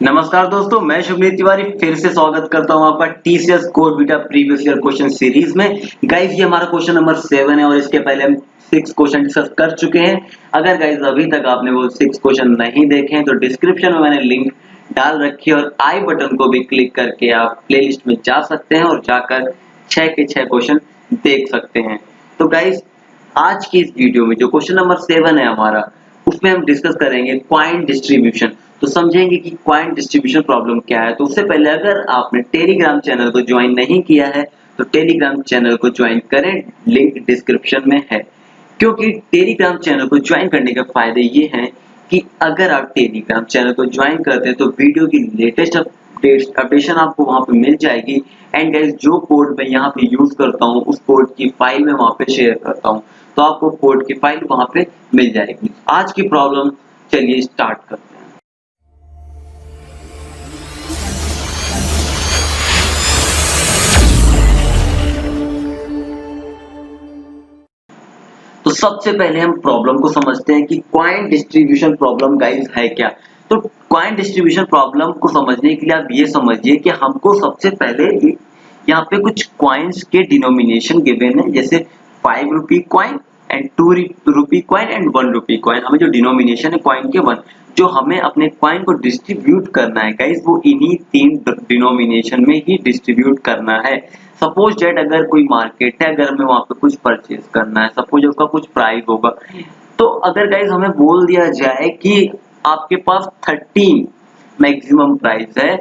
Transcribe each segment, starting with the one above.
नमस्कार दोस्तों, मैं शुभनीत तिवारी फिर से स्वागत करता हूं आपका TCS core beta previous year question series में। गाइस ये हमारा क्वेश्चन नंबर 7 है और इसके पहले हम 6 क्वेश्चन डिस्कस कर चुके हैं। अगर गाइस अभी तक आपने वो 6 क्वेश्चन नहीं देखे हैं तो डिस्क्रिप्शन में मैंने लिंक डाल रखी है और आई बटन को भी क्लिक करके आप प्लेलिस्ट में जा सकते हैं और जाकर 6 के 6 क्वेश्चन देख सकते हैं। तो गाइस आज की इस वीडियो में जो क्वेश्चन नंबर 7 है हमारा, उसमें हम डिस्कस करेंगे कॉइन डिस्ट्रीब्यूशन। तो समझेंगे कि कॉइन डिस्ट्रीब्यूशन प्रॉब्लम क्या है। तो उससे पहले अगर आपने टेलीग्राम चैनल को ज्वाइन नहीं किया है तो टेलीग्राम चैनल को ज्वाइन करें, लिंक डिस्क्रिप्शन में है। क्योंकि टेलीग्राम चैनल को ज्वाइन करने के फायदे ये हैं कि अगर आप टेलीग्राम चैनल को ज्वाइन करते हैं तो वीडियो की लेटेस्ट अपडेशन आपको वहां पे मिल जाएगी। एंड गाइस जो कोड मैं यहाँ पे यूज करता हूँ उस कोड की फाइल मैं वहां पे शेयर करता हूँ, तो आपको कोड की फाइल वहां पे मिल जाएगी। आज की प्रॉब्लम चलिए स्टार्ट करते हैं। तो सबसे पहले हम प्रॉब्लम को समझते हैं कि कॉइन डिस्ट्रीब्यूशन प्रॉब्लम गाइस है क्या। तो कॉइन डिस्ट्रीब्यूशन प्रॉब्लम को समझने के लिए आप ये समझिए कि हमको सबसे पहले यहाँ पे कुछ कॉइन्स के डिनोमिनेशन गिवन है, जैसे 5 rupee coin and 2 rupee coin and 1 rupee coin. हमें जो डिनोमिनेशन है कॉइन के 1, जो हमें अपने कॉइन को डिस्ट्रीब्यूट करना है गाइस, वो इन्हीं 3 डिनोमिनेशन में ही डिस्ट्रीब्यूट करना है। सपोज डेट अगर कोई मार्केट है, अगर हमें वहां पे कुछ परचेज करना है, सपोज उसका कुछ प्राइस होगा, तो अगर गाइस हमें बोल दिया जाए कि आपके पास 13 मैक्सिमम प्राइस है,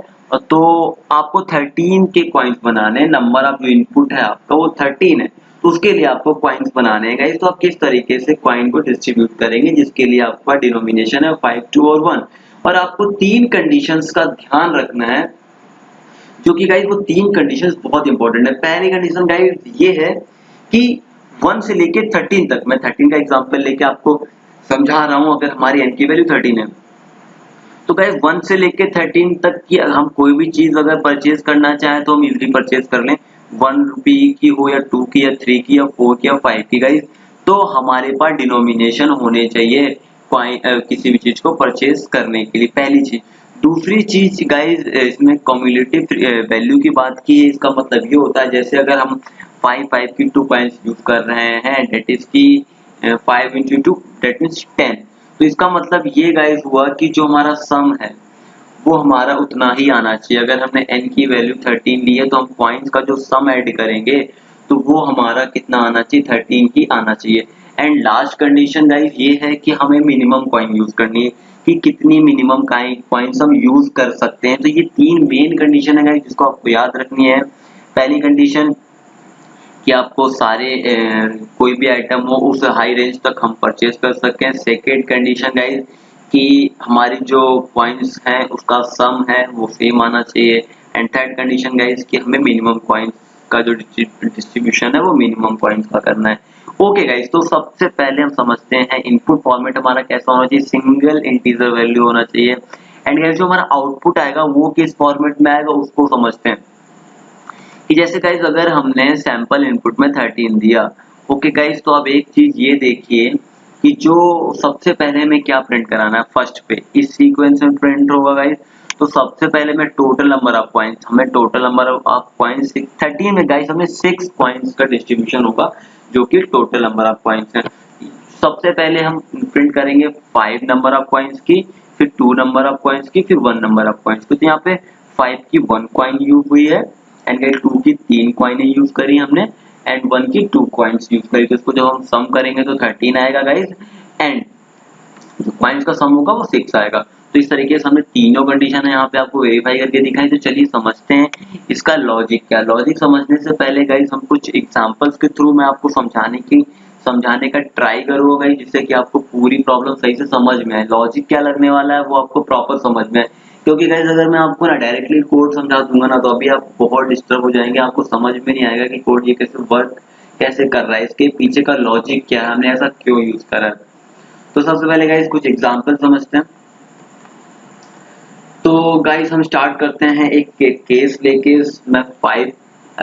तो आपको 13 के कॉइन्स बनाने हैं। नंबर ऑफ जो इनपुट है आपका वो 13 है, तो उसके लिए आपको कॉइन्स बनाने हैं गाइस। तो आप किस तरीके से कॉइन को डिस्ट्रीब्यूट करेंगे, जिसके लिए आपका डिनोमिनेशन है 5, 2 और 1। और आपको 3 कंडीशंस का ध्यान रखना है, जो कि गाइस वो 3 कंडीशंस बहुत इंपॉर्टेंट है। पहली कंडीशन गाइस ये है कि 1 से लेके 13 तक, मैं 13 का एग्जांपल लेके आपको समझा रहा हूं। अगर हमारी n की वैल्यू 13 है तो गाइस 1 से लेके 13 तक की हम कोई भी चीज अगर परचेज करना चाहें तो हम इजीली परचेज कर लें, 1 रुपी की हो या 2 की या 3 की या 4 की या 5 की गाइस। तो हमारे पास डिनोमिनेशन होने चाहिए किसी भी चीज को परचेज करने के लिए, पहली चीज। दूसरी चीज गाइस, इसमें कम्युलेटिव वैल्यू की बात की है। इसका मतलब ये होता है जैसे अगर हम 5 की 2 कॉइन्स यूज कर रहे हैं, डेट इज की 5 into 2 डेट मीन्स 10। तो इसका मतलब ये गाइस हुआ कि जो हमारा सम है वो हमारा उतना ही आना चाहिए। अगर हमने n की वैल्यू 13 ली है तो हम कॉइन्स का जो सम ऐड करेंगे तो वो हमारा कितना आना चाहिए, 13 ही आना चाहिए। एंड लास्ट कंडीशन गाइस ये है कि हमें मिनिमम कॉइन यूज करनी है, कि कितनी मिनिमम कॉइन्स हम यूज कर सकते हैं। तो ये 3 मेन कंडीशन है गाइस जिसको आपको याद रखनी है। पहली कंडीशन कि आपको सारे कोई भी आइटम हो उस हाई रेंज तक हम परचेज कर सकें। सेकेंड कंडीशन गाइस कि हमारी जो कॉइन्स हैं उसका सम है वो सेम आना चाहिए। एंड थर्ड कंडीशन गाइस कि हमें मिनिमम कॉइन्स का जो डिस्ट्रीब्यूशन है वो मिनिमम कॉइन्स का करना है। ओके गाइस, तो सबसे पहले हम समझते हैं इनपुट फॉर्मेट हमारा कैसा होना चाहिए, सिंगल इंटीजर वैल्यू होना चाहिए। एंड गाइस जो हमारा आउटपुट आएगा वो किस फॉर्मेट में आएगा उसको समझते हैं। कि जैसे गाइस अगर हमने सैंपल इनपुट में 13 दिया, ओके गाइस, तो अब एक चीज ये देखिए कि जो सबसे पहले हमें क्या प्रिंट कराना है, फर्स्ट पे इस सीक्वेंस में प्रिंट होगा गाइस। तो सबसे पहले मैं टोटल नंबर ऑफ कॉइन्स, हमें टोटल नंबर ऑफ कॉइन्स 13 में गाइस हमें 6 कॉइन्स का डिस्ट्रीब्यूशन होगा, जो कि टोटल नंबर ऑफ कॉइन्स है। सबसे पहले हम प्रिंट करेंगे 5 नंबर ऑफ कॉइन्स की, फिर 2 नंबर ऑफ कॉइन्स की, फिर 1 नंबर ऑफ कॉइन्स की। तो यहाँ पे 5 की 1 कॉइन यूज हुई है, एंड गाइस 2 की 3 कॉइनें यूज करी हमने, एंड 1 की 2 कॉइन्स यूज करी। तो इसको जब हम सम करेंगे तो 13 आएगा गाइस, एंड जो कॉइन्स का सम होगा वो 6 आएगा। तो इस तरीके से हमने तीनों कंडीशन है यहाँ पे आपको वेरीफाई करके दिखाई। तो चलिए समझते हैं इसका लॉजिक क्या है। लॉजिक समझने से पहले गाइस हम कुछ एग्जांपल्स के थ्रू मैं आपको समझाने का ट्राई करूंगा गाइस, जिससे कि आपको पूरी प्रॉब्लम सही से समझ में आए, लॉजिक क्या लगने वाला है वो आपको प्रॉपर समझ में आए। क्योंकि गाइस अगर मैं आपको ना डायरेक्टली कोड समझा दूंगा ना तो अभी आप बहुत डिस्टर्ब हो जाएंगे, आपको समझ में नहीं आएगा कि कोड ये कैसे वर्क कैसे कर रहा है, इसके पीछे का लॉजिक क्या है, हमने ऐसा क्यों यूज करा है। तो सबसे पहले गाइस कुछ एग्जांपल समझते हैं। तो गाइस हम स्टार्ट करते हैं एक केस लेके। मैं 5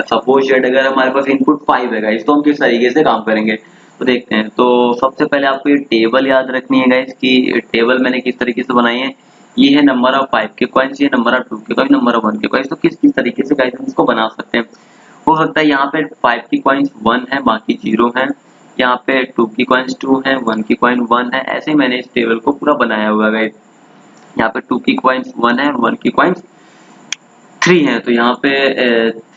सपोज दैट अगर हमारे पास इनपुट 5 है गाइस, तो हम किस तरीके से काम करेंगे तो देखते हैं। तो सबसे पहले आपको ये टेबल याद रखनी है गाइस, कि टेबल मैंने किस तरीके से बनाई है ये है नंबर ऑफ 5 के कॉइन्स, ये नंबर ऑफ 2 के कॉइन्स, नंबर ऑफ 1 के कॉइन्स। तो किस किस तरीके से गाइस हम इसको बना सकते हैं। हो सकता है यहाँ पे 5 की कॉइन्स 1 है, बाकी 0 है। यहाँ पे 2 की कॉइन्स 2 है, 1 की कॉइन 1 है। ऐसे ही मैंने इस टेबल को पूरा बनाया हुआ है गाइस। यहाँ पे 2 की कॉइन्स 1 है और 1 की कॉइन्स 3 है। तो यहाँ पे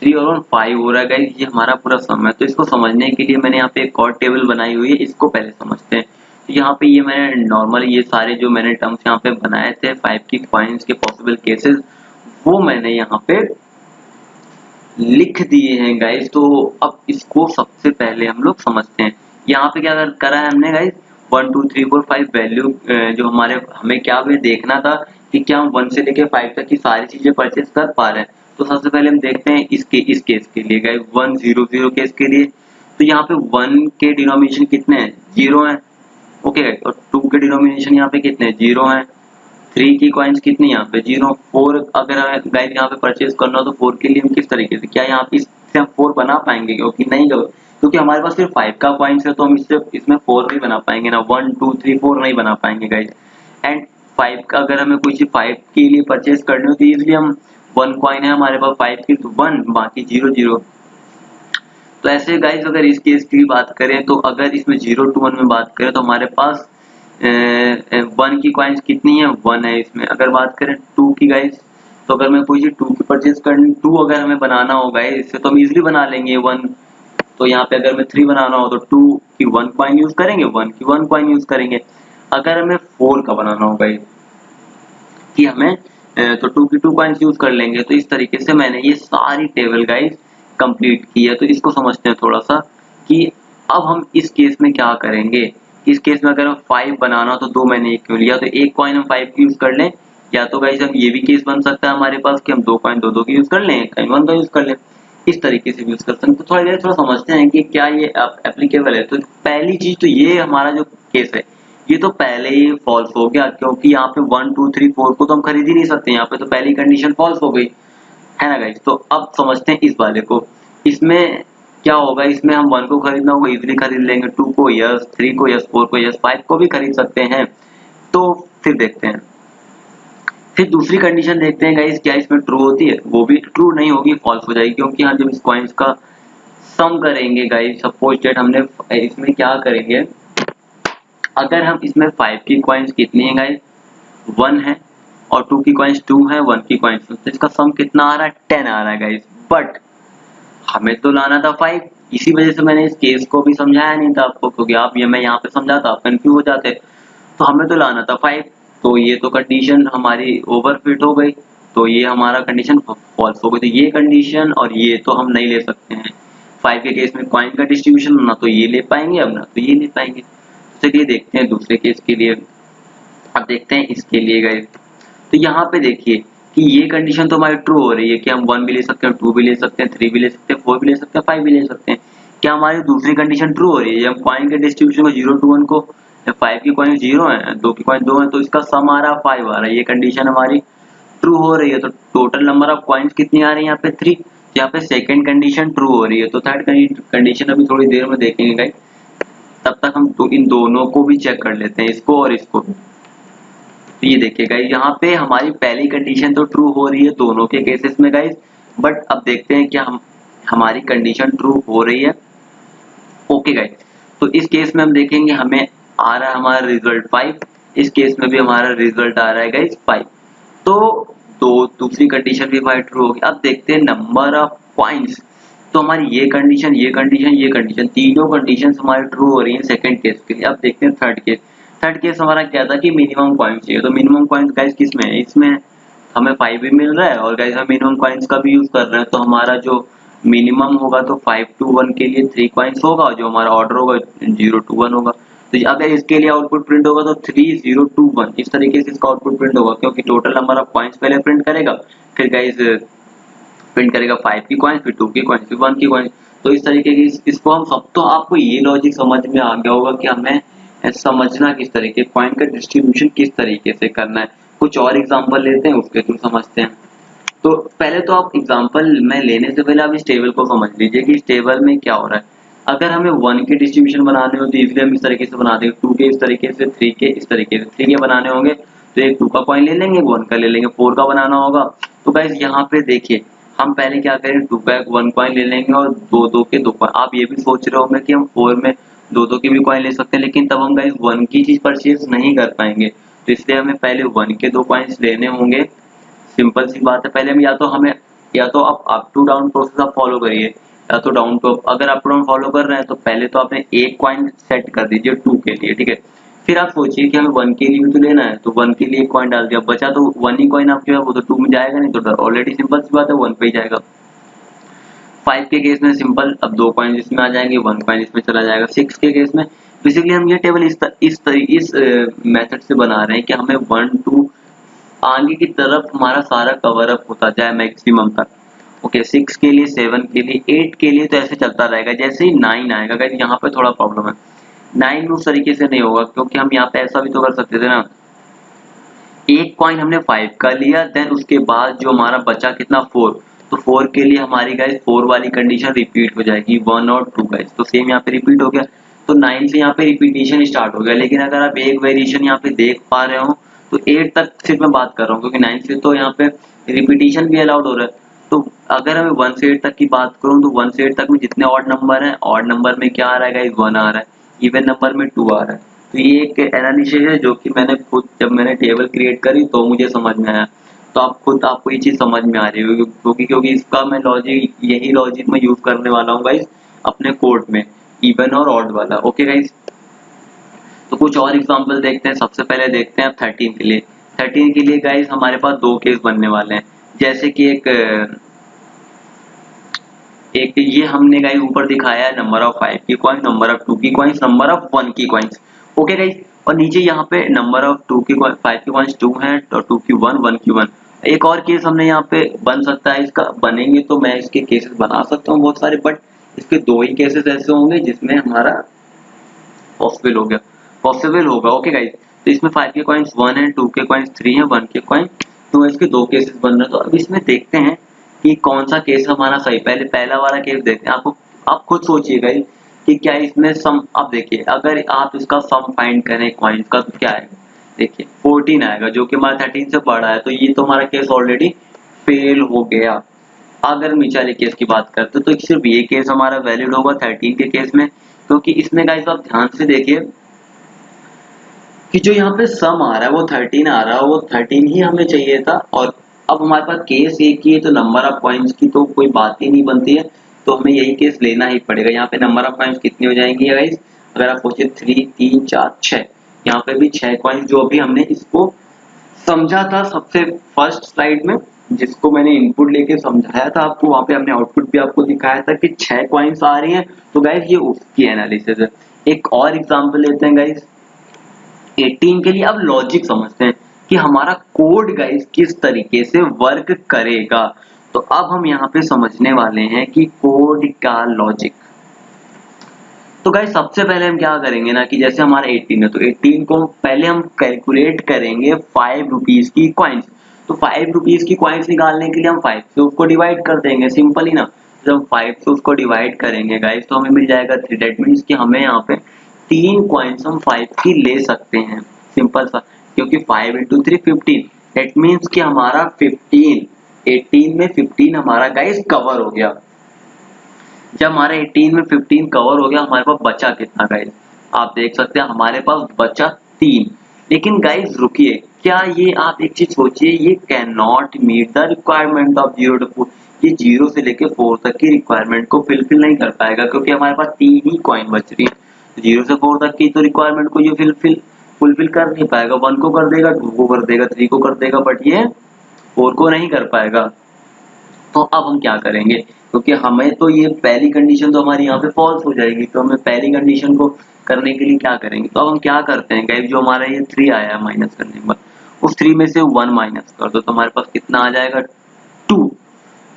3 और 1 5 हो रहा है गाइस, ये हमारा पूरा सम है। तो इसको समझने के लिए मैंने यहाँ पे एक और टेबल बनाई हुई है, इसको पहले समझते हैं। तो यहाँ पे ये मैंने नॉर्मल ये सारे जो मैंने टर्म्स यहाँ पे बनाए थे 5 की कॉइन्स के पॉसिबल केसेस, वो मैंने यहाँ पे लिख दिए हैं गाइस। तो अब इसको सबसे पहले हम लोग समझते हैं। यहाँ पे क्या करा है हमने गाइस, 1 2 3 4 5 वैल्यू जो हमारे हमें क्या वे देखना था कि क्या हम 1 से लेके 5 तक की सारी चीजें परचेज कर पा रहे हैं। तो सबसे पहले हम देखते हैं इस केस के लिए गाइस 1 0 0 केस के लिए। तो यहाँ पे 1 के डिनोमिनेशन कितने हैं, 0 है। ओके गाइस, और 2 के डिनोमिनेशन यहाँ पे कितने 0 है। 3 की कॉइन्स कितनी यहाँ पे 0। 4 अगर हमें गाइस यहाँ पे परचेज करना हो तो 4 के लिए हम किस तरीके से, क्या यहाँ पे इससे हम 4 बना पाएंगे, क्योंकि नहीं, क्योंकि हमारे पास सिर्फ 5 का कॉइन्स है तो हम इससे इसमें 4 नहीं बना पाएंगे ना, 1 2 3 4 नहीं बना पाएंगे गाइस। एंड 5 का अगर हमें कुछ 5 के लिए परचेज करनी हो तो इजीली हम 1 कॉइन है हमारे पास 5 की, तो 1 बाकी 0 0। तो ऐसे गाइस अगर इस केस की बात करें तो अगर इसमें 0 to 1 में बात करें तो हमारे पास 1 की कॉइन्स कितनी है 1 है इसमें। अगर बात करें 2 की गाइस, तो अगर मैं कोई चीज 2 की परचेज करनी, 2 अगर हमें बनाना होगा इससे तो हम इजीली बना लेंगे 1। तो यहाँ पे अगर मैं 3 बनाना हो तो 2 की 1 कॉइन यूज करेंगे, 1 की 1 कॉइन यूज करेंगे। अगर हमें 4 का बनाना होगा कि हमें तो 2 की 2 कॉइन्स यूज कर लेंगे। तो इस तरीके से मैंने ये सारी टेबल गाइस कंप्लीट की है। तो इसको समझते हैं थोड़ा सा कि अब हम इस केस में क्या करेंगे। इस केस में अगर हम 5 बनाना हो तो 2 मैंने एक क्यों लिया, तो एक कॉइन हम 5 की यूज कर लें, या तो गाइस हम ये भी केस बन सकता है हमारे पास कि हम 2 कॉइन 2 2 की यूज कर लें, एक कॉइन 1 का यूज कर लें। इस तरीके से यूज कर सकते हैं। तो थोड़ा देर थोड़ा समझते हैं कि क्या ये एप्लीकेबल है। तो पहली चीज तो ये हमारा जो केस है ये तो पहले ही फॉल्स हो गया, क्योंकि यहाँ पे 1 2 3 4 को तो हम खरीद ही नहीं सकते, यहाँ पे तो पहली कंडीशन फॉल्स हो गई है ना गाइस। तो अब समझते हैं इस वाले को। इसमें क्या होगा, इसमें हम 1 को खरीदना होगा इजीली खरीद लेंगे, 2 को यस, 3 को यस, 4 को यस, 5 को भी खरीद सकते हैं। तो फिर देखते हैं, फिर दूसरी कंडीशन देखते हैं गाइस, क्या इसमें ट्रू होती है। वो भी ट्रू नहीं होगी, फॉल्स हो जाएगी, क्योंकि हम जब इस कॉइन्स का सम करेंगे गाइस, सपोज दैट हमने इसमें क्या करेंगे, अगर हम इसमें 5 की कॉइन्स कितनी है गाइस 1 है, और 2 की कॉइन्स 2 है, 1 की कॉइन्स, तो इसका सम कितना आ रहा है 10 आ रहा है गाइस। बट हमें तो लाना था 5, इसी वजह से मैंने इस केस को भी समझाया नहीं था आपको, क्योंकि आप ये मैं यहाँ पे समझाता आप कंफ्यूज हो जाते। तो हमें तो लाना था 5, तो ये तो कंडीशन हमारी ओवरफिट हो गई, तो ये हमारा कंडीशन फॉल्स हो गई। तो ये कंडीशन और ये तो हम नहीं ले सकते हैं। 5 के केस में कॉइन का डिस्ट्रीब्यूशन ना तो ये ले पाएंगे, अब ना तो ये ले पाएंगे। तो चलिए देखते हैं दूसरे केस के लिए। अब देखते हैं इसके लिए गाइस। तो यहाँ पे देखिए कि ये कंडीशन तो हमारी ट्रू हो रही है कि हम 1 भी ले सकते हैं, 2 भी ले सकते हैं, 3 भी ले सकते हैं, 4 भी ले सकते हैं, 5 भी ले सकते हैं। क्या हमारी दूसरी कंडीशन ट्रू हो रही है, हम कॉइन के डिस्ट्रीब्यूशन को 0 to 1 को, 5 की कॉइन 0 है, 2 की कॉइन 2 है, तो इसका सम आ रहा है 5 आ रहा है, ये कंडीशन हमारी ट्रू हो रही है। तो टोटल नंबर ऑफ कॉइन्स कितनी आ रही है यहाँ पे 3। यहाँ पे सेकंड कंडीशन ट्रू हो रही है। तो थर्ड कंडीशन अभी थोड़ी देर में देखेंगे गाइस, तब तक हम तो इन दोनों को भी चेक कर लेते हैं, इसको और इसको। तो ये देखिए गाइस, यहाँ पे हमारी पहली कंडीशन तो ट्रू हो रही है दोनों के केसेस में गाइस, बट अब देखते हैं क्या हमारी कंडीशन ट्रू हो रही है। ओके गाइस, तो इस केस में हम देखेंगे हमें आ रहा है हमारा रिजल्ट 5, इस केस में भी हमारा रिजल्ट आ रहा है गाइस 5। तो दो दूसरी कंडीशन भी हमारी ट्रू होगी। अब देखते हैं नंबर ऑफ पॉइंट्स। तो हमारी ये कंडीशन, ये कंडीशन, ये कंडीशन, तीनों कंडीशन हमारी ट्रू हो रही है सेकंड केस के लिए। अब देखते हैं थर्ड केस। थर्ड केस हमारा क्या था कि मिनिमम पॉइंट्स चाहिए। तो मिनिमम पॉइंट्स गाइस किस में है, इसमें हमें 5 भी मिल रहा है और गाइस हम मिनिमम कॉइन्स का भी यूज कर रहे हैं। तो हमारा जो मिनिमम होगा तो 5 to 1 के लिए 3 कॉइन्स होगा, और जो हमारा ऑर्डर होगा 0 to 1 होगा। तो अगर इसके लिए आउटपुट प्रिंट होगा तो 3 0 2 1 इस तरीके से इसका आउटपुट प्रिंट होगा, क्योंकि टोटल नंबर ऑफ कॉइन्स पहले प्रिंट करेगा, फिर गाइस प्रिंट करेगा 5 की कॉइन्स, फिर 2 की कॉइन्स, फिर 1 की कॉइन्स। तो इस तरीके की इसको हम सब, तो आपको ये लॉजिक समझ में आ गया होगा कि हमें समझना किस तरीके कॉइन का डिस्ट्रीब्यूशन किस तरीके से करना है। कुछ और एग्जांपल लेते हैं, उसके थ्रू समझते हैं। तो पहले तो आप एग्जांपल में लेने से पहले आप इस टेबल को समझ लीजिए कि इस टेबल में क्या हो रहा है। अगर हमें 1 के डिस्ट्रीब्यूशन बनाने हो तो इसलिए हम इस तरीके से बना देंगे, 2 के इस तरीके से, 3 के इस तरीके से। 3 के बनाने होंगे तो एक 2 का कॉइन ले लेंगे, 1 का ले लेंगे, 4 का बनाना होगा। तो गाइस यहाँ पे देखिए हम पहले क्या करें, 2 का एक 1 कॉइन ले लेंगे और 2 के 2 कॉइन। आप ये भी सोच रहे होंगे कि हम 4 में 2 के भी कॉइन ले सकते हैं, लेकिन तब हम गाइस 1 की चीज परचेज नहीं कर पाएंगे। तो इसलिए हमें पहले 1 के 2 कॉइन्स लेने होंगे। सिंपल सी बात है, पहले हम या तो आप अप टू डाउन प्रोसेस आप फॉलो करिए, या तो डाउन टू अप। अगर अप डाउन फॉलो कर रहे हैं तो पहले तो आपने एक कॉइन सेट कर दीजिए 2 के लिए, ठीक है। फिर आप सोचिए कि हमें 1 के लिए भी तो लेना है, तो 1 के लिए एक कॉइन डाल दिया, बचा तो 1 ही कॉइन आपके पास, वो तो 2 में जाएगा नहीं, तो ऑलरेडी सिंपल सी बात है 1 पे ही जाएगा। 5 के केस में सिंपल, अब 2 कॉइन इसमें आ जाएंगे, 1 कॉइन इसमें चला जाएगा। 6 के केस में बेसिकली हम ये टेबल इस मेथड से बना रहे हैं कि हमें 1 2 आगे की तरफ हमारा सारा कवर अप होता जाए मैक्सिमम तक। ओके, 6 के लिए, 7 के लिए, 8 के लिए तो ऐसे चलता रहेगा। जैसे ही 9 आएगा गाइस, यहाँ पे थोड़ा प्रॉब्लम है। 9 में उस तरीके से नहीं होगा, क्योंकि हम यहाँ पे ऐसा भी तो कर सकते थे ना, एक कॉइन हमने 5 का लिया, देन उसके बाद जो हमारा बचा कितना 4, तो 4 के लिए हमारी गाइस 4 वाली कंडीशन रिपीट हो जाएगी, 1 और 2 गाइस, तो सेम यहाँ पे रिपीट हो गया। तो 9 से यहाँ पे रिपीटेशन स्टार्ट हो गया। लेकिन अगर आप एक वेरिएशन यहाँ पे देख पा रहे हो तो 8 तक सिर्फ मैं बात कर रहा हूँ, क्योंकि 9 से तो यहाँ पे रिपीटेशन भी अलाउड हो रहा है। तो अगर मैं 1 से 8 तक की बात करूँ तो 1 से 8 तक में जितने ऑड नंबर है, ऑड नंबर में क्या आ रहा है गाइस, 1 आ रहा है, इवन नंबर में 2 आ रहा है। तो ये एक एनालिसिस है जो कि मैंने खुद जब मैंने टेबल क्रिएट करी तो मुझे समझ में आया। तो आप खुद आपको ये चीज समझ में आ रही होगी, क्योंकि इसका मैं लॉजिक, यही लॉजिक मैं यूज करने वाला हूँ गाइस अपने कोड में, इवन और ऑड वाला। ओके गाइस, तो कुछ और एग्जांपल देखते हैं। सबसे पहले देखते हैं 13 के लिए। 13 के लिए गाइस हमारे पास 2 केस बनने वाले हैं। जैसे कि एक ये हमने गाइस ऊपर दिखाया है नंबर ऑफ 5 की कॉइन, नंबर ऑफ 2 की कॉइन्स, नंबर ऑफ 1 की कॉइन्स। ओके गाइस, और नीचे यहाँ पे नंबर ऑफ 2 की 5 की कॉइन्स 2 हैं और 2 की 1, 1 की 1। एक और केस हमने यहाँ पे बन सकता है, इसका बनेंगे तो मैं इसके केसेस बना सकता हूँ बहुत सारे, बट इसके 2 ही केसेस ऐसे होंगे जिसमें हमारा पॉसिबल हो गया, पॉसिबल होगा। ओके गाइस, तो इसमें 5 के कॉइन्स 1 है, 2 के कॉइन्स 3 है, 1 के कॉइन 2 है। इसके 2 केसेस बन रहे हैं। तो अब इसमें देखते हैं कि कौन सा केस हमारा सही। पहले पहला वाला केस देखते हैं। आप खुद सोचिएगा कि क्या इसमें सम, अब देखिए अगर आप इसका सम फाइंड करें कॉइन्स का तो क्या आएगा, देखिए 14 आएगा, जो कि हमारा 13 से बड़ा है। तो ये तो हमारा केस ऑलरेडी फेल हो गया। अगर नीचे वाले केस की बात करते तो सिर्फ ये केस हमारा वैलिड होगा 13 के केस में, क्योंकि इसमें गाइस आप ध्यान से देखिए कि जो यहाँ पे सम आ रहा है वो 13 आ रहा है, वो 13 ही हमें चाहिए था। और अब हमारे पास केस एक ही है, तो नंबर ऑफ पॉइंट्स की तो कोई बात ही नहीं बनती है, तो हमें यही केस लेना ही पड़ेगा। यहाँ पे नंबर ऑफ पॉइंट्स कितनी हो जाएंगी गाइस, अगर आप सोचिए 3 3 4 6, यहाँ पे भी 6 कॉइन्स, जो अभी हमने इसको समझा था सबसे फर्स्ट स्लाइड में, जिसको मैंने इनपुट लेके समझाया था आपको, वहां पे हमने आउटपुट भी आपको दिखाया था कि 6 कॉइन्स आ रही हैं। तो गाइस ये उसकी एनालिसिस है। एक और एग्जांपल लेते हैं गाइस 18 के लिए। अब लॉजिक समझते हैं कि हमारा कोड गाइस किस तरीके से वर्क करेगा। तो अब हम यहाँ पे समझने वाले हैं कि कोड का लॉजिक। तो गाइस सबसे पहले हम क्या करेंगे ना, कि जैसे हमारा 18 है तो 18 को पहले हम कैलकुलेट करेंगे 5 रुपीज की कॉइन्स। तो 5 रुपीज की कॉइन्स निकालने के लिए हम 5 से उसको डिवाइड कर देंगे, सिंपल ही ना। जब हम 5 से उसको डिवाइड करेंगे गाइस तो हमें मिल जाएगा 3। दैट मीन्स कि हमें यहाँ पे 3 कॉइन्स हम 5 की ले सकते हैं, सिंपल सा, क्योंकि 5 इंटू 3 15। दैट मीन्स कि हमारा 15, 18 में 15 हमारा गाइस कवर हो गया। जब हमारा 18 में 15 कवर हो गया, हमारे पास बचा कितना गाइस, आप देख सकते हैं हमारे पास बचा 3। लेकिन गाइस रुकिए, क्या ये आप एक चीज सोचिए, ये can not meet the requirement of 0 to 4। ये 0 से लेके 4 तक की रिक्वायरमेंट को फिलफिल नहीं कर पाएगा, क्योंकि हमारे पास 3 ही कॉइन बच रही है। 0 से 4 तक की तो रिक्वायरमेंट को ये फुलफिल कर नहीं पाएगा। 1 को कर देगा, 2 को कर देगा, 3 को कर देगा, बट ये 4 को नहीं कर पाएगा। तो अब हम क्या करेंगे, क्योंकि हमें तो ये पहली कंडीशन तो हमारी यहाँ पे फॉल्स हो जाएगी, तो हमें पहली कंडीशन को करने के लिए क्या करेंगे। तो अब हम क्या करते हैं गाइस, जो हमारा ये 3 आया है माइनस करने के बाद, उस 3 में से 1 माइनस कर दो तो हमारे पास कितना आ जाएगा 2।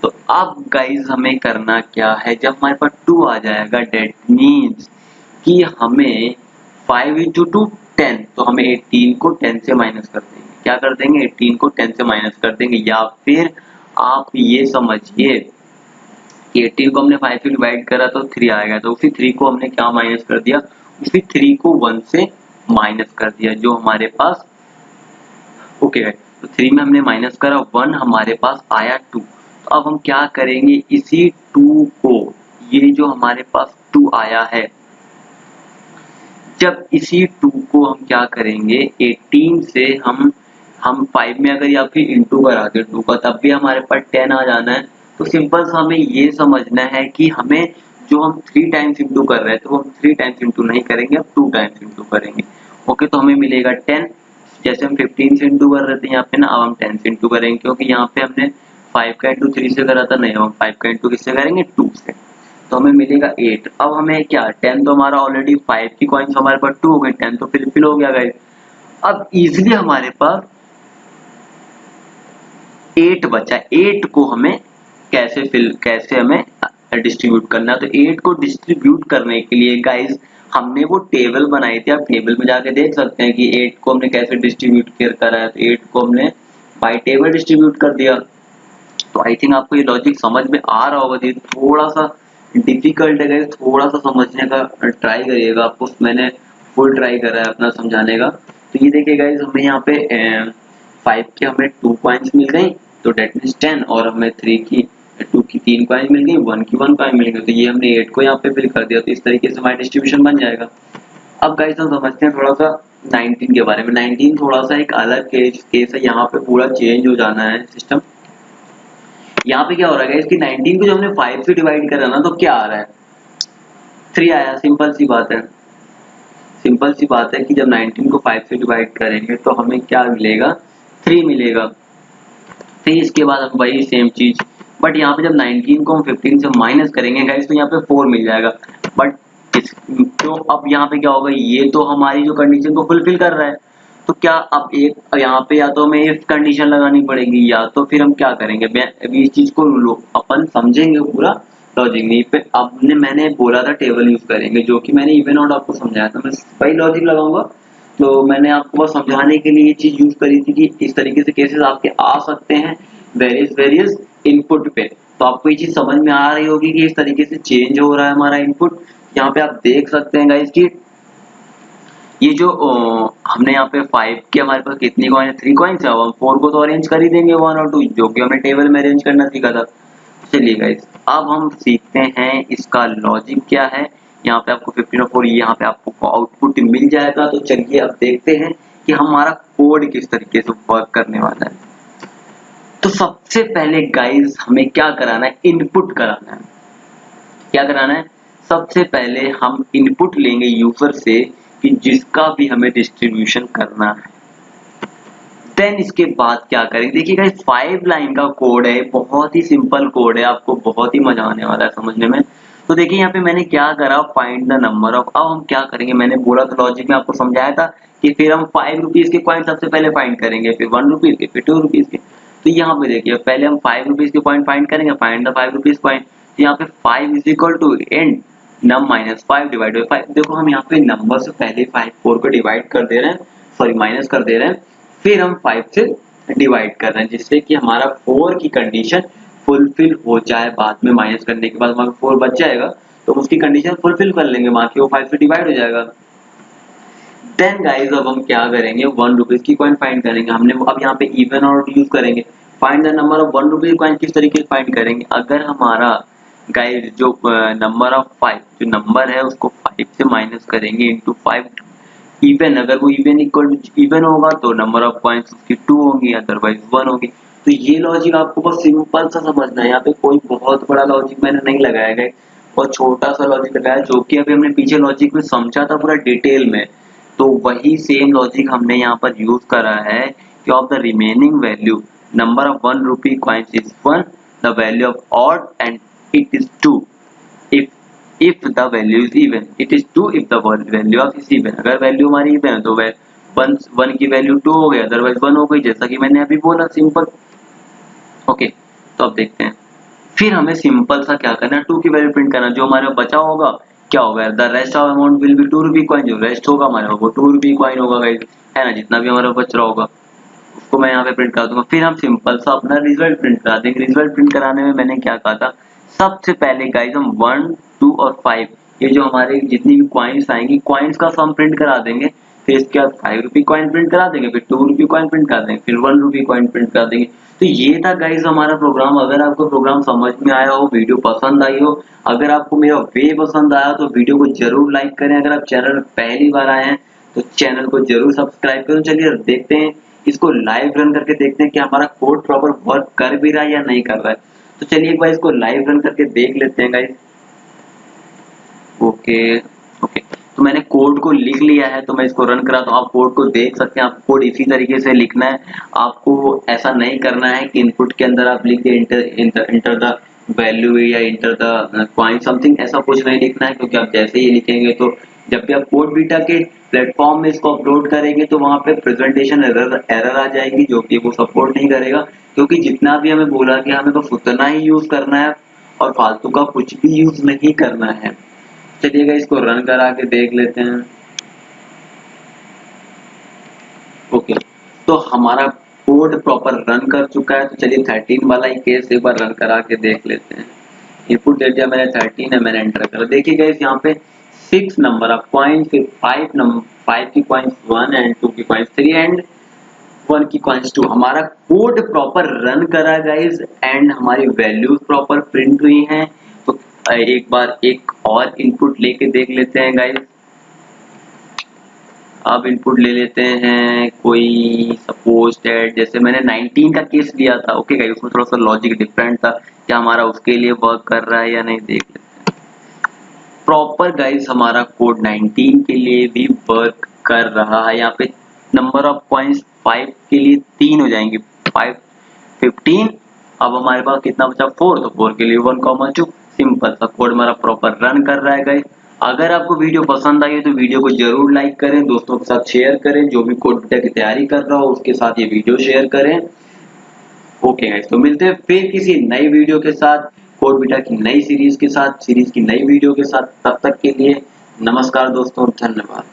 तो अब गाइस हमें करना क्या है, जब हमारे पास 2 आ जाएगा डेट मीन्स कि हमें 5 इंटू 2 10, तो हमें 18 को 10 से माइनस कर देंगे। क्या कर देंगे, 18 को 10 से माइनस कर देंगे। या फिर आप ये समझिए कि 18 को हमने 5 से डिवाइड करा तो 3 आएगा, तो उसी 3 को हमने क्या माइनस कर दिया, उसी 3 को 1 से माइनस कर दिया, जो हमारे पास ओके गाइस, तो 3 में हमने माइनस करा 1, हमारे पास आया 2। तो अब हम क्या करेंगे, इसी 2 को, ये जो हमारे पास 2 आया है, जब इसी 2 को हम क्या करेंगे 18 से हम 5 में अगर या फिर इंटू करा दे 2 का, तब भी हमारे पास 10 आ जाना है। तो सिंपल सा हमें ये समझना है कि हमें जो हम 3 टाइम्स इंटू कर रहे हैं, तो हम 3 टाइम्स इंटू नहीं करेंगे, अब 2 टाइम्स इंटू करेंगे। ओके, तो हमें मिलेगा 10। जैसे हम 15 से इंटू कर रहे थे यहाँ पे ना, अब हम 10 से इंटू करेंगे, क्योंकि यहाँ पे हमने 5 का इंटू 3 से करा था, नहीं हम 5 का इंटू किससे करेंगे, 2 से। तो हमें मिलेगा 8। अब हमें क्या, 10 तो हमारा ऑलरेडी 5 की कॉइन्स हमारे पास 2 हो गए, 10 तो फिल हो गया गाइस। अब इजीली हमारे पास 8 बचा। 8 को हमें कैसे हमें डिस्ट्रीब्यूट करना है, तो 8 को डिस्ट्रीब्यूट करने के लिए गाइस हमने वो टेबल बनाई थी, आप टेबल में जाके देख सकते हैं कि 8 को हमने कैसे डिस्ट्रीब्यूट करा है। तो 8 को हमने बाय टेबल डिस्ट्रीब्यूट कर दिया। तो आई थिंक आपको ये लॉजिक समझ में आ रहा होगा। ये थोड़ा सा डिफिकल्ट है गाइस, थोड़ा सा समझने का ट्राई करिएगा। आपको मैंने फुल ट्राई करा है अपना समझाने का। तो ये देखिए गाइस, हमें यहाँ पे 5 के हमें 2 कॉइन्स मिल गई, तो डेट मीन्स 10, और हमें 2 की 3 कॉइन मिल गई, 1 की 1 कॉइन मिल गई। तो ये हमने 8 को यहाँ पे फिल कर दिया, तो इस तरीके से हमारा डिस्ट्रीब्यूशन बन जाएगा। अब गाइस हम समझते हैं थोड़ा सा 19 के बारे में। 19 थोड़ा सा एक अलग केस है, यहाँ पे पूरा चेंज हो जाना है सिस्टम। यहाँ पे क्या हो रहा है इसकी 19 को जो हमने 5 से डिवाइड करा ना, तो क्या आ रहा है, 3 आया। सिंपल सी बात है, सिंपल सी बात है कि जब 19 को 5 से डिवाइड करेंगे तो हमें क्या मिलेगा, 3 मिलेगा। फिर इसके बाद हम वही सेम चीज, बट यहाँ पे जब 19 को हम 15 से माइनस करेंगे गाइस, तो यहाँ पे 4 मिल जाएगा। बट तो अब यहाँ पे क्या होगा, ये तो हमारी जो कंडीशन को फुलफिल कर रहा है, तो क्या अब एक यहाँ पे या तो हमें इफ कंडीशन लगानी पड़ेगी, या तो फिर हम क्या करेंगे, अभी इस चीज को अपन समझेंगे पूरा लॉजिक नहीं पे। अब मैंने बोला था टेबल यूज करेंगे, जो कि मैंने इवन आउट आपको समझाया था, मैं वही लॉजिक लगाऊंगा। तो मैंने आपको बस समझाने के लिए ये चीज यूज करी थी कि इस तरीके से केसेस आपके आ सकते हैं वेरियस इनपुट पे। तो आपको ये चीज समझ में आ रही होगी कि इस तरीके से चेंज हो रहा है हमारा इनपुट। यहाँ पे आप देख सकते हैं गाइस कि ये जो हमने यहाँ पे 5 के हमारे पास कितनी कॉइन है, 3 कॉइन्स है। हम 4 को तो अरेंज कर ही देंगे 1 और 2, जो कि हमने टेबल में अरेंज करना सीखा था। चलिए गाइस, अब हम सीखते हैं इसका लॉजिक क्या है। यहाँ पे आपको 15 और 4 यहाँ पे आपको आउटपुट मिल जाएगा। तो चलिए अब देखते हैं कि हमारा कोड किस तरीके से वर्क करने वाला है। तो सबसे पहले गाइस हमें क्या कराना है, इनपुट कराना है। क्या कराना है, सबसे पहले हम इनपुट लेंगे यूजर से कि जिसका भी हमें डिस्ट्रीब्यूशन करना है। देन इसके बाद क्या करेंगे, देखिए गाइस 5 लाइन का कोड है, बहुत ही सिंपल कोड है, आपको बहुत ही मजा आने वाला है समझने में। तो देखिए यहाँ पे मैंने क्या करा, फाइंड द नंबर ऑफ। अब हम क्या करेंगे, मैंने बोला तो लॉजिक में आपको समझाया था कि फिर हम 5 रुपीज के कॉइन सबसे पहले फाइंड करेंगे, फिर 1 रुपीज के, फिर 2 रुपीज के। तो यहाँ पे देखिए पहले हम 5 रुपीज के पॉइंट फाइंड करेंगे, फाइंड द 5 रुपीज पॉइंट। तो यहाँ पे 5 इज इक्वल टू एंड नम माइनस 5 डिवाइड बाई 5। देखो हम यहाँ पे नंबर से पहले 4 को डिवाइड कर दे रहे हैं, सॉरी माइनस कर दे रहे हैं, फिर हम 5 से डिवाइड कर रहे हैं, जिससे कि हमारा 4 की कंडीशन फुलफिल हो जाए। बाद में माइनस करने के बाद हमारा 4 बच जाएगा, तो उसकी कंडीशन फुलफिल कर लेंगे, बाकी वो 5 से डिवाइड हो जाएगा। देन गाइस अब हम क्या करेंगे, 1 रुपीज की कॉइन फाइंड करेंगे। हमने अब यहाँ पे इवन और यूज करेंगे। Find the number of 1 rupees coin किस तरीके से फाइंड करेंगे, अगर हमारा गाइस जो नंबर ऑफ 5 जो नंबर है उसको 5 से माइनस करेंगे इनटू 5 इवन, अगर वो इवन होगा तो नंबर ऑफ कॉइन्स उसकी 2 होंगी, अदरवाइज 1 होगी। तो ये लॉजिक आपको बस सिंपल सा समझना है, यहाँ पे कोई बहुत बड़ा लॉजिक मैंने नहीं लगाया गया, और छोटा सा लॉजिक लगाया, जो कि अभी हमने पीछे लॉजिक में समझा था पूरा डिटेल में। तो वही सेम लॉजिक हमने यहाँ पर यूज करा है कि of the remaining value number of 1 rupee coins is 1, the value of odd and it is 2 if the value is even, it is 2 if the value of is even। अगर value हमारी even है तो 1 की value 2 हो गई, otherwise 1 हो गई, जैसा कि मैंने अभी बोला सिंपल। ओके, तो अब देखते हैं फिर हमें सिंपल सा क्या करना है, 2 की वैल्यू प्रिंट करना। जो हमारे बचा होगा क्या होगा, the rest of amount will be 2 rupee coin. जो रेस्ट होगा हमारे वो 2 रुपी कॉइन होगा गाइस, है ना, जितना भी हमारा बच रहा होगा उसको मैं यहाँ पे प्रिंट कर दूंगा। फिर हम सिंपल सा अपना रिजल्ट प्रिंट करा देंगे। रिजल्ट प्रिंट कराने में मैंने क्या कहा था, सबसे पहले गाइस हम 1, 2 और 5 ये जो हमारे जितनी भी कॉइन्स आएंगी, कॉइन्स का सम प्रिंट करा देंगे, फिर इसके बाद 5 रुपये कॉइन प्रिंट करा देंगे, फिर 2 रुपये कॉइन प्रिंट करा देंगे, फिर 1 रुपये कॉइन प्रिंट करा देंगे। तो ये था गाइस हमारा प्रोग्राम। अगर आपको प्रोग्राम समझ में आया हो, वीडियो पसंद आई हो, अगर आपको मेरा वे पसंद आया तो वीडियो को जरूर लाइक करें। अगर आप चैनल में पहली बार आए हैं तो चैनल को जरूर सब्सक्राइब करें। चलिए देखते हैं इसको लाइव रन करके, देखते हैं कि हमारा कोड प्रॉपर वर्क कर भी रहा है या नहीं कर रहा है। तो चलिए एक बार इसको लाइव रन करके देख लेते हैं गाइस। ओके ओके, तो मैंने कोड को लिख लिया है, तो मैं इसको रन कराता हूँ। आप कोड को देख सकते हैं। आप कोड इसी तरीके से लिखना है, आपको ऐसा नहीं करना है कि इनपुट के अंदर आप लिख दिए इंटर द वैल्यू या इंटर द कॉइन समथिंग, ऐसा कुछ नहीं लिखना है। क्योंकि आप जैसे ही लिखेंगे तो जब भी आप कोड बीटा के प्लेटफॉर्म में इसको अपलोड करेंगे तो वहां पे प्रेजेंटेशन एरर आ जाएगी, जो कि वो सपोर्ट नहीं करेगा। क्योंकि जितना भी हमें बोला कि हमें बस उतना ही यूज करना है और फालतू का कुछ भी यूज नहीं करना है। चलिएगा इसको रन करा के देख लेते हैं। ओके, तो हमारा कोड प्रॉपर रन कर चुका है। तो चलिए 13 वाला ही केस एक बार रन करा के देख लेते हैं। इनपुट दे दिया मैंने 13 है, मैंने एंटर करा। देखिए गाइस यहाँ पे 6 नंबर ऑफ कॉइन, फिर 5 की कॉइन्स 1 एंड 2 की कॉइन्स 3 एंड 1 की कॉइन्स 2। हमारा कोड प्रॉपर रन करा गाइस एंड हमारी वैल्यूज प्रॉपर प्रिंट हुई हैं। तो एक बार एक और इनपुट लेके देख लेते हैं गाइस। अब इनपुट ले लेते हैं कोई सपोज दैट, जैसे मैंने 19 का केस लिया था। ओके गाइस, उसमें थोड़ा सा लॉजिक डिफरेंट था, क्या हमारा उसके लिए वर्क कर रहा है या नहीं देख लेते हैं। प्रॉपर गाइस हमारा कोड 19 के लिए भी वर्क कर रहा है। यहाँ पे नंबर ऑफ कॉइन्स 5 के लिए 3 हो जाएंगे, 5 15। अब हमारे पास कितना बचा 4, तो 4 के लिए 1,2। सिंपल सा कोड हमारा प्रॉपर रन कर रहा है गाइस। अगर आपको वीडियो पसंद आई है तो वीडियो को जरूर लाइक करें, दोस्तों के साथ शेयर करें। जो भी कोड बीटा की तैयारी कर रहा हो उसके साथ ये वीडियो शेयर करें। ओके गाइस, तो मिलते हैं फिर किसी नई वीडियो के साथ, कोड बीटा की नई सीरीज के साथ, सीरीज की नई वीडियो के साथ। तब तक के लिए नमस्कार दोस्तों, धन्यवाद।